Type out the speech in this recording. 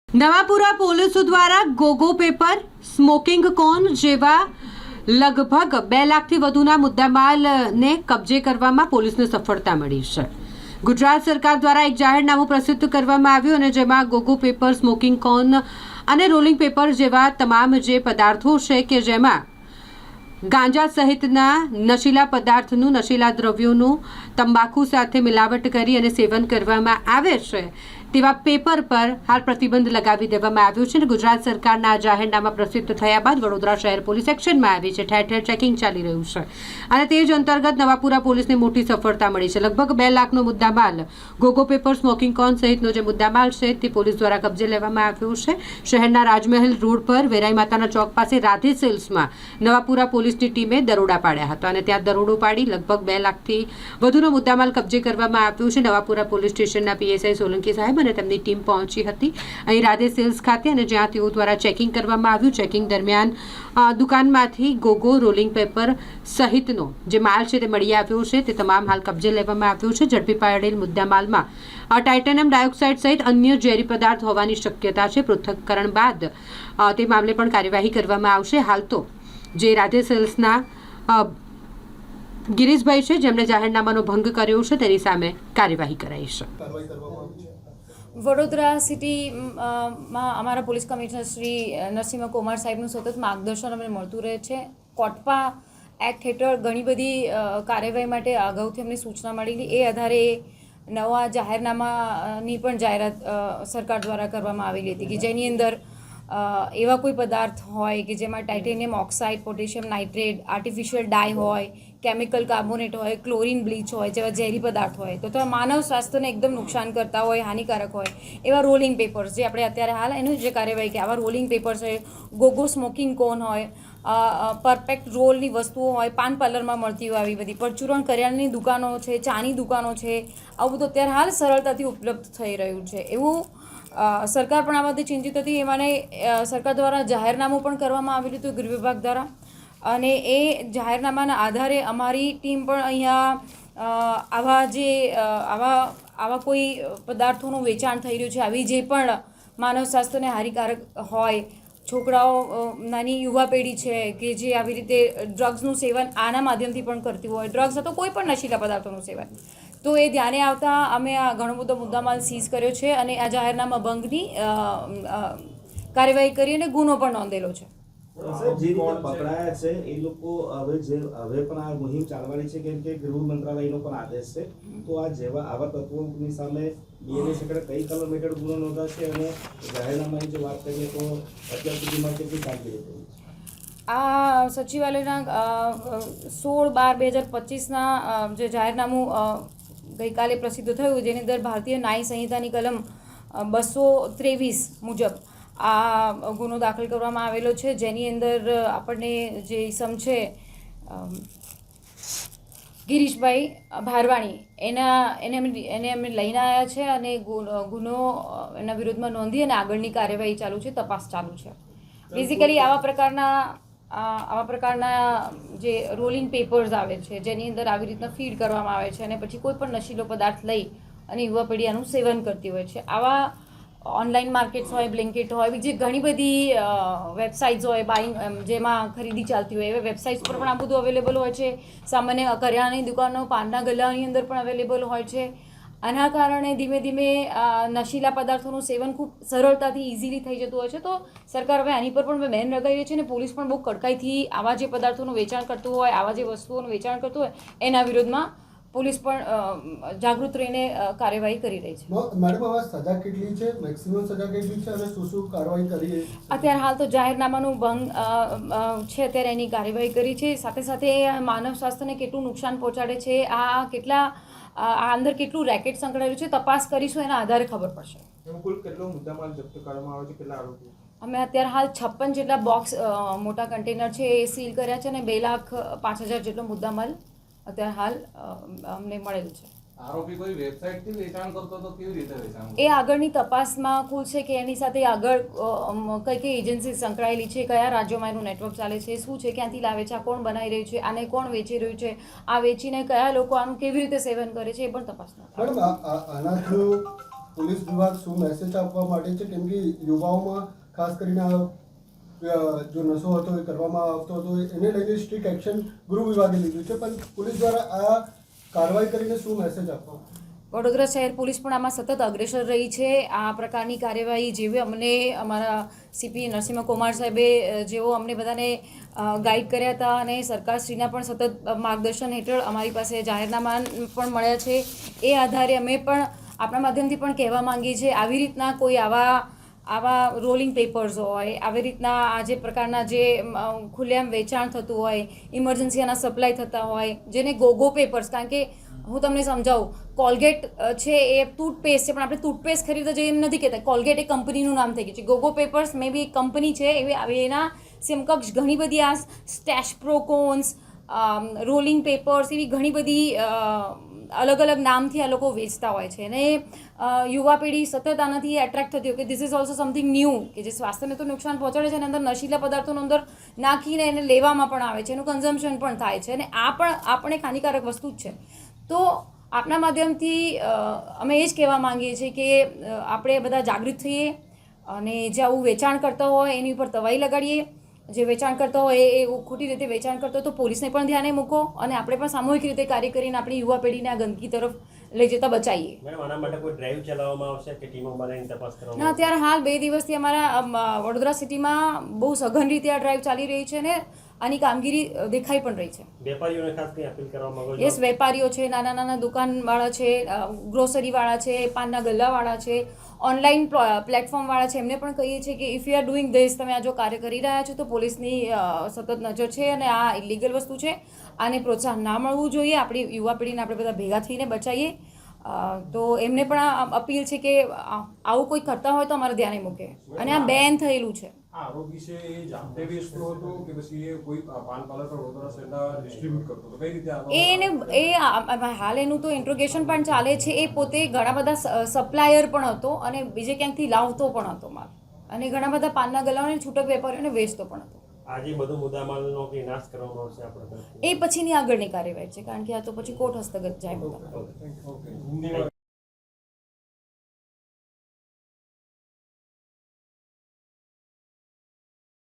નવાપુરા પોલીસો દ્વારા ગોગો paper, smoking કોન જેવા લગભગ 2 લાખથી વધુના મુદ્દામાલને કબજે કરવામાં પોલીસને સફળતા મળી છે. ગુજરાત સરકાર દ્વારા એક જાહેરનામું પ્રસિદ્ધ કરવામાં આવ્યું અને જેમાં ગોગો પેપર, સ્મોકિંગ કોન અને રોલિંગ પેપર જેવા તમામ જે પદાર્થો છે કે જેમાં ગાંજા સહિતના નશીલા પદાર્થનું, નશીલા દ્રવ્યોનું તંબાકુ સાથે મિલાવટ કરી અને સેવન કરવામાં આવે છે તેવા પેપર પર હાલ પ્રતિબંધ લગાવી દેવામાં આવ્યો છે. અને ગુજરાત સરકારના આ જાહેરનામા પ્રસિદ્ધ થયા બાદ વડોદરા શહેર પોલીસ એક્શનમાં આવી છે. ઠેર ઠેર ચેકિંગ ચાલી રહ્યું છે અને તે જ અંતર્ગત નવાપુરા પોલીસને મોટી સફળતા મળી છે. લગભગ 2 લાખનો મુદ્દામાલ ગોગો પેપર, સ્મોકિંગ કોન સહિતનો જે મુદ્દામાલ છે તે પોલીસ દ્વારા કબજે લેવામાં આવ્યો છે. શહેરના રાજમહેલ રોડ પર વેરાઈ માતાના ચોક પાસે રાધે સેલ્સમાં નવાપુરા પોલીસની ટીમે દરોડા પાડ્યા હતા અને ત્યાં દરોડો પાડી લગભગ 2 લાખથી વધુનો મુદ્દામાલ કબજે કરવામાં આવ્યો છે. નવાપુરા પોલીસ સ્ટેશનના પીએસઆઈ સોલંકી સાહેબ અને તેમની ટીમ પહોંચી હતી અહીં રાધે સેલ્સ ખાતે અને જ્યાં તેઓ દ્વારા ચેકિંગ કરવામાં આવ્યું. ચેકિંગ દરમિયાન દુકાનમાંથી ગોગો, રોલિંગ પેપર સહિતનો જે માલ છે તે મળી આવ્યો છે. તે તમામ હાલ કબજે લેવામાં આવ્યો છે. ઝડપી પાડેલ મુદ્દામાલમાં ટાઇટેનિયમ ડાયોક્સાઇડ સહિત અન્ય ઝેરી પદાર્થ હોવાની શક્યતા છે. પૃથ્થકરણ બાદ તે મામલે પણ કાર્યવાહી કરવામાં આવશે. હાલ તો જે રાધે સેલ્સના ગિરીશભાઈ છે જેમણે જાહેરનામાનો ભંગ કર્યો છે તેની સામે કાર્યવાહી કરાઈ છે. વડોદરા સિટીમાં અમારા પોલીસ કમિશનર શ્રી નરસિંહ કુમાર સાહેબનું સતત માર્ગદર્શન અમને મળતું રહે છે. કોટપા એક્ટ હેઠળ ઘણી બધી કાર્યવાહી માટે અગાઉથી અમને સૂચના મળેલી. એ આધારે નવા જાહેરનામાની પણ જાહેરાત સરકાર દ્વારા કરવામાં આવેલી હતી કે જેની અંદર એવા કોઈ પદાર્થ હોય કે જેમાં titanium oxide, potassium nitrate, artificial dye હોય, કેમિકલ કાર્બોનેટ હોય, ક્લોરિન બ્લીચ હોય જેવા ઝેરી પદાર્થ હોય તો માનવ સ્વાસ્થ્યને એકદમ નુકસાન કરતા હોય, હાનિકારક હોય એવા રોલિંગ પેપર્સ જે આપણે અત્યારે હાલ એનું જે કાર્યવાહી કે આવા રોલિંગ પેપર્સ હોય, ગોગો સ્મોકિંગ કોન હોય, પરફેક્ટ રોલની વસ્તુઓ હોય, પાન પાર્લરમાં મળતી હોય આવી બધી, પરચુરણ કરિયાણાની દુકાનો છે, ચાની દુકાનો છે, આવું બધું અત્યારે હાલ સરળતાથી ઉપલબ્ધ થઈ રહ્યું છે. એવું સરકાર પણ આ બાબતે ચિંતિત હતી. એમાંને સરકાર દ્વારા જાહેરનામું પણ કરવામાં આવેલું હતું ગૃહ વિભાગ દ્વારા અને એ જાહેરનામાના આધારે અમારી ટીમ પણ અહીંયા આવા કોઈ પદાર્થોનું વેચાણ થઈ રહ્યું છે, આવી જે પણ માનવ સ્વાસ્થ્યને હાનિકારક હોય, છોકરાઓ, નાની યુવા પેઢી છે કે જે આવી રીતે ડ્રગ્સનું સેવન આના માધ્યમથી પણ કરતી હોય, ડ્રગ્સ અથવા કોઈ પણ નશીલા પદાર્થોનું સેવન, તો એ ધ્યાને આવતા અમે આ ઘણો બધો મુદ્દામાલ સીઝ કર્યો છે અને આ જાહેરનામા ભંગની કાર્યવાહી કરી અને ગુનો પણ નોંધેલો છે. જે કોણ પકડાયા છે એ લોકો હવે પણ આ મુહિમ ચાલવાની છે કેમ કે ગૃહ મંત્રાલયનો પણ આદેશ છે. તો આ જેવા આવા તત્વોની સામે બીએનએસ હેઠળ કઈ કલમ હેઠળ ગુનો નોંધાશે અને જાહેરનામાની જો વાત કરીએ તો અત્યાર સુધીમાં કેટલી કામગીરી થઈ છે? આ સચિવાલયના 16/12/2025ના જે જાહેરનામું ગઈકાલે પ્રસિદ્ધ થયું જેની અંદર ભારતીય ન્યાય સંહિતાની કલમ 223 મુજબ આ ગુનો દાખલ કરવામાં આવેલો છે. જેની અંદર આપણને જે ઇસમ છે ગિરીશભાઈ ભારવાણી એને અમે લઈને આવ્યા છે અને ગુનો એના વિરુદ્ધમાં નોંધી અને આગળની કાર્યવાહી ચાલુ છે, તપાસ ચાલુ છે. બેઝિકલી આવા પ્રકારના જે રોલિંગ પેપર્સ આવે છે જેની અંદર આવી રીતના ફીડ કરવામાં આવે છે અને પછી કોઈ પણ નશીલો પદાર્થ લઈ અને યુવા પેઢી આનું સેવન કરતી હોય છે. આવા ઓનલાઈન માર્કેટ્સ હોય, બ્લિંકિટ હોય, બીજી ઘણી બધી વેબસાઇટ્સ હોય બાઇંગ જેમાં ખરીદી ચાલતી હોય એવા વેબસાઇટ્સ પર પણ આ બધું અવેલેબલ હોય છે. સામાન્ય કરિયાણાની દુકાનો, પાનના ગલ્લાની અંદર પણ અવેલેબલ હોય છે. આના કારણે ધીમે ધીમે નશીલા પદાર્થોનું સેવન ખૂબ સરળતાથી ઇઝીલી થઈ જતું હોય છે. તો સરકાર હવે આની પર પણ બેન લગાવી રહી છે અને પોલીસ પણ બહુ કડકાઈથી આવા જે પદાર્થોનું વેચાણ કરતું હોય, આવા જે વસ્તુઓનું વેચાણ કરતું હોય એના વિરોધમાં પોલીસ પણ જાગૃત રહીને કાર્યવાહી કરી રહી છે. મેડમ, હવે સજા કેટલી છે, મેક્સિમમ સજા કેટલી છે અને શું શું કાર્યવાહી કરી? અત્યારે હાલ તો જાહેરનામાનું ભંગ છે અત્યારે એની કાર્યવાહી કરી છે. સાથે સાથે માનવ સ્વાસ્થ્યને કેટલું નુકસાન પહોંચાડે છે, આ અંદર કેટલું રેકેટ સંકળાયેલું છે, તપાસ કરીશું એના આધારે ખબર પડશે. કુલ કેટલો મુદ્દામાલ જપ્ત કરવામાં આવે છે, કેટલા આરોપીઓ? અમે અત્યારે હાલ 56 જેટલા બોક્સ મોટા કન્ટેનર છે એ સીલ કર્યા છે અને 2,05,000 જેટલો મુદ્દામાલ અત્યારે હાલ અમને મળેલું છે. આરોપી કોઈ વેબસાઇટથી વેચાણ કરતો તો કેવી રીતે વેચાણ? એ આગળની તપાસમાં ખુલશે કે એની સાથે આગળ કઈ કઈ એજન્સી સંકળાયેલી છે, કયા રાજ્યોમાં એનું નેટવર્ક ચાલે છે, શું છે, ક્યાંથી લાવે છે, આ કોણ બનાવી રહ્યું છે, આને કોણ વેચી રહ્યું છે, આ વેચીને કયા લોકો આનું કેવી રીતે સેવન કરે છે એ પણ તપાસમાં. મેડમ, આનાથી પોલીસ વિભાગ શું મેસેજ આપવા માટે છે? કેમ કે યુવાઓમાં ખાસ કરીને જો નશો હતો એ કરવામાં આવતો હતો, એને લઈને સ્ટ્રિક્ટ એક્શન ગૃહ વિભાગે લીધું છે, પણ પોલીસ દ્વારા આ કાર્યવાહી કરીને શું મેસેજ આપવા? વડોદરા શહેર પોલીસ પણ આમાં સતત અગ્રેસર રહી છે. આ પ્રકારની કાર્યવાહી જેવી અમને અમારા સીપી નરસિંહ કુમાર સાહેબે જેઓ અમને બધાને ગાઈડ કર્યા હતા અને સરકારશ્રીના પણ સતત માર્ગદર્શન હેઠળ અમારી પાસે જાહેરનામા પણ મળ્યા છે. એ આધારે અમે પણ આપણા માધ્યમથી પણ કહેવા માંગીએ છીએ, આવી રીતના કોઈ આવા રોલિંગ પેપર્સ હોય, આવી રીતના આ જે પ્રકારના જે ખુલ્લેઆમ વેચાણ થતું હોય, ઇમરજન્સીના સપ્લાય થતા હોય, જેને ગોગો પેપર્સ, કારણ કે હું તમને સમજાવું, કોલગેટ છે એ ટૂથપેસ્ટ છે, પણ આપણે ટૂથપેસ્ટ ખરીદવા જઈએ એમ નથી કહેતા. કોલગેટ એ કંપનીનું નામ થઈ ગયું છે. ગોગો પેપર્સ મે બી એક કંપની છે, એના સમકક્ષ ઘણી બધી આ સ્ટેશ પ્રોકોન્સ, રોલિંગ પેપર્સ, એવી ઘણી બધી અલગ અલગ નામથી આ લોકો વેચતા હોય છે. અને યુવા પેઢી સતત આનાથી એટ્રેક્ટ થતી હોય કે this is also something new, કે જે સ્વાસ્થ્યને તો નુકસાન પહોંચાડે છે અને અંદર નશીલા પદાર્થોનો અંદર નાખીને એને લેવામાં પણ આવે છે, એનું કન્ઝમ્પશન પણ થાય છે, અને આ પણ એક હાનિકારક વસ્તુ જ છે. તો આપના માધ્યમથી અમે એ જ કહેવા માંગીએ છીએ કે આપણે બધા જાગૃત થઈએ અને જે આવું વેચાણ કરતા હોય એની ઉપર તવાઈ લગાડીએ. જે વેચાણ કરતા હોય એ ખોટી રીતે વેચાણ કરતો હોય તો પોલીસને પણ ધ્યાને મૂકો અને આપણે પણ સામૂહિક રીતે કાર્ય કરીને આપણી યુવા પેઢીને આ ગંદકી તરફ લઈ જતા બચાવીએ. મેડમ, આના માટે કોઈ ડ્રાઈવ ચલાવવામાં આવશે કે ટીમો બનાવીને તપાસ કરવામાં ના, અત્યારે હાલ 2 દિવસથી અમારા વડોદરા સિટીમાં બહુ સઘન રીતે આ ડ્રાઈવ ચાલી રહી છે અને આની કામગીરી દેખાઈ પણ રહી છે. વેપારીઓને ખાસ કંઈ અપીલ કરવા માંગો છો? યસ, વેપારીઓ છે, નાના નાના દુકાનવાળા છે, ગ્રોસરીવાળા છે, પાનના ગલ્લાવાળા છે, ઓનલાઈન પ્લેટફોર્મવાળા છે, એમને પણ કહીએ છીએ કે if you are doing this, તમે આ જો કાર્ય કરી રહ્યા છો તો પોલીસની સતત નજર છે અને આ ઇલીગલ વસ્તુ છે. આને પ્રોત્સાહન ના મળવું જોઈએ. આપણી યુવા પેઢીને આપણે બધા ભેગા થઈને બચાવીએ. તો એમને પણ આ અપીલ છે કે આવું કોઈ કરતા હોય તો અમારે ધ્યાને મૂકે, અને આ બેન થયેલું છે. આરોપી છે એ જાતે વેચતો હતો કે પછી એ કોઈ પાન પાર્લર પર વડોદરા શહેરના ડિસ્ટ્રીબ્યુટ કરતો હતો? કઈ રીતે હાલ એનું તો ઇન્ટ્રોગેશન પણ ચાલે છે. એ પોતે ઘણા બધા સપ્લાયર પણ હતો અને બીજે ક્યાંકથી લાવતો પણ હતો માલ, અને ઘણા બધા પાનના ગલ્લાઓને છૂટક વેપારીઓને વેચતો પણ હતો. આજે બધું મુદ્દામાલનો કે નાશ કરવામાં આવશે આપણે? એ પછીની આગળની કાર્યવાહી છે, કારણ કે આ તો પછી કોર્ટ હસ્તગત જાય બધા. ઓકે, ધન્યવાદ.